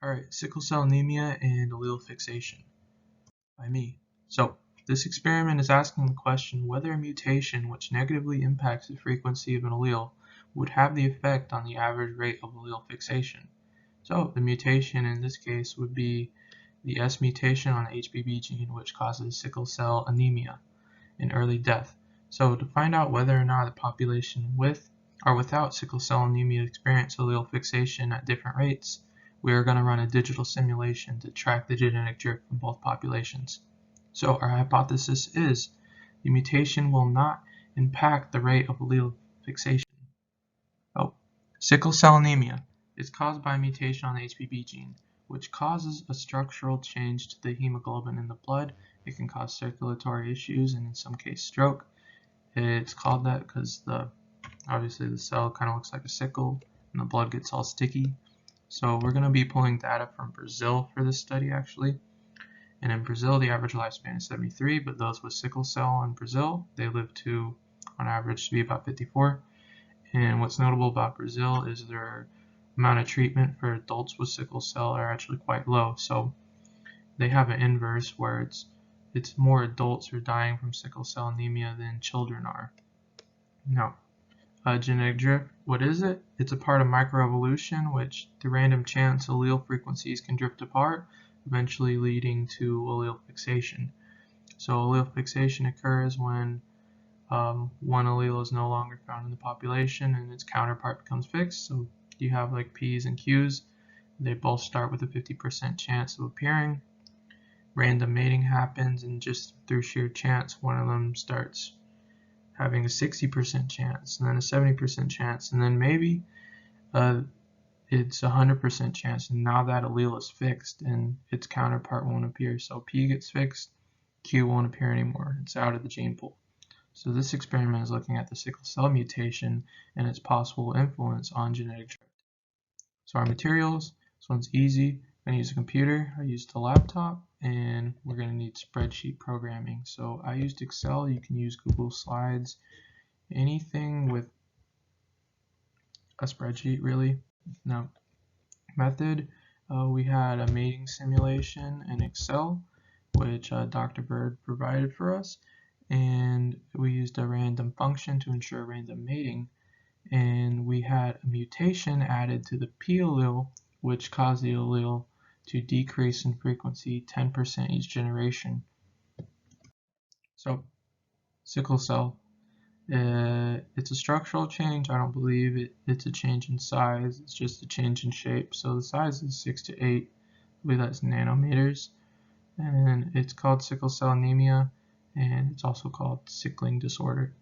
Alright, sickle cell anemia and allele fixation by me. So, this experiment is asking the question whether a mutation which negatively impacts the frequency of an allele would have the effect on the average rate of allele fixation. So, the mutation in this case would be the S mutation on the HBB gene, which causes sickle cell anemia and early death. So, to find out whether or not the population with or without sickle cell anemia experience allele fixation at different rates, we are going to run a digital simulation to track the genetic drift from both populations. So our hypothesis is the mutation will not impact the rate of allele fixation. Sickle cell anemia is caused by a mutation on the HBB gene, which causes a structural change to the hemoglobin in the blood. It can cause circulatory issues and in some cases stroke. It's called that because obviously the cell kind of looks like a sickle and the blood gets all sticky. So we're going to be pulling data from Brazil for this study actually. And in Brazil, the average lifespan is 73, but those with sickle cell in Brazil, they live to, on average, to be about 54. And what's notable about Brazil is their amount of treatment for adults with sickle cell are actually quite low. So they have an inverse where it's more adults who are dying from sickle cell anemia than children are. Now, genetic drift, what is it? It's a part of microevolution, which through random chance allele frequencies can drift apart, eventually leading to allele fixation. So allele fixation occurs when one allele is no longer found in the population and its counterpart becomes fixed. So you have like P's and Q's. They both start with a 50% chance of appearing. Random mating happens, and just through sheer chance, one of them starts having a 60% chance, and then a 70% chance, and then maybe it's 100% chance, and now that allele is fixed and its counterpart won't appear. So P gets fixed, Q won't appear anymore. It's out of the gene pool. So this experiment is looking at the sickle cell mutation and its possible influence on genetic drift. So our materials, this one's easy. I'm going to use a computer. I used a laptop, and we're going to need spreadsheet programming. So I used Excel. You can use Google Slides, anything with a spreadsheet really. Now, method, we had a mating simulation in Excel, which Dr. Bird provided for us, and we used a random function to ensure random mating, and we had a mutation added to the P allele, which caused the allele to decrease in frequency 10% each generation. So, sickle cell. It's a structural change. I don't believe it's a change in size. It's just a change in shape. So the size is 6 to 8. I believe that's nanometers. And it's called sickle cell anemia, and it's also called sickling disorder.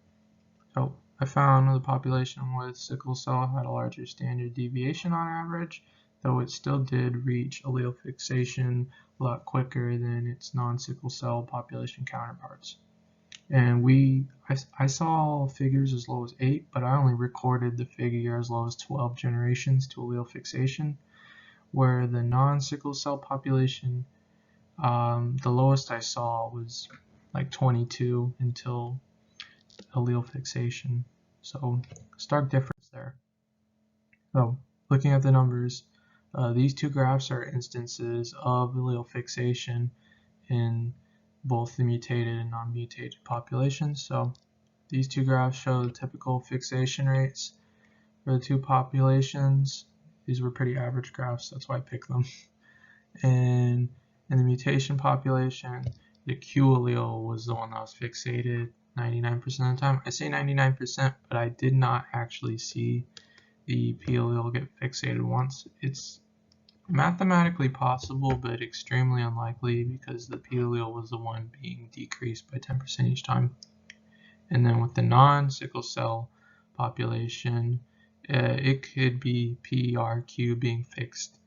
So I found the population with sickle cell had a larger standard deviation on average, though it still did reach allele fixation a lot quicker than its non-sickle cell population counterparts. And I saw figures as low as 8, but I only recorded the figure as low as 12 generations to allele fixation, where the non-sickle cell population, the lowest I saw was like 22 until allele fixation. So stark difference there. So looking at the numbers, these two graphs are instances of allele fixation in both the mutated and non-mutated populations. So these two graphs show the typical fixation rates for the two populations. These were pretty average graphs, that's why I picked them. And in the mutation population, the Q allele was the one that was fixated 99% of the time. I say 99%, but I did not actually see the P allele get fixated once. It's mathematically possible, but extremely unlikely because the P allele was the one being decreased by 10% each time. And then with the non-sickle cell population, it could be P or Q being fixed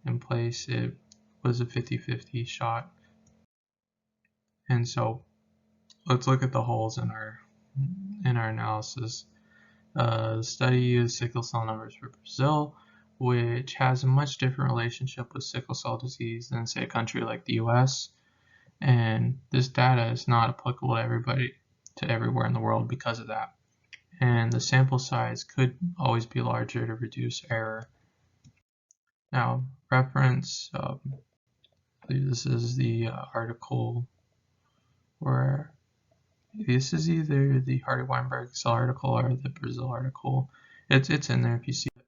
in place. It was a 50-50 shot. And so let's look at the holes in our analysis. The study used sickle cell numbers for Brazil, which has a much different relationship with sickle cell disease than, say, a country like the US. And this data is not applicable to everybody, to everywhere in the world because of that. And the sample size could always be larger to reduce error. Now, reference, I believe this is the article where this is either the Hardy-Weinberg Excel article or the Brazil article. It's in there if you see it.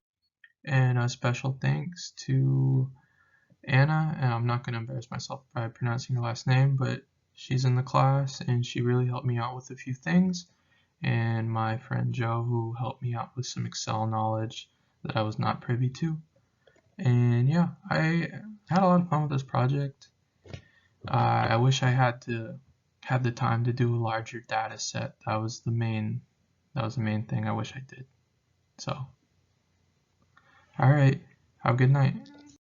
And a special thanks to Anna, and I'm not going to embarrass myself by pronouncing her last name, but she's in the class and she really helped me out with a few things. And my friend Joe, who helped me out with some Excel knowledge that I was not privy to. And yeah, I had a lot of fun with this project. I wish I had the time to do a larger data set. That was the main thing I wish I did. So, all right, have a good night.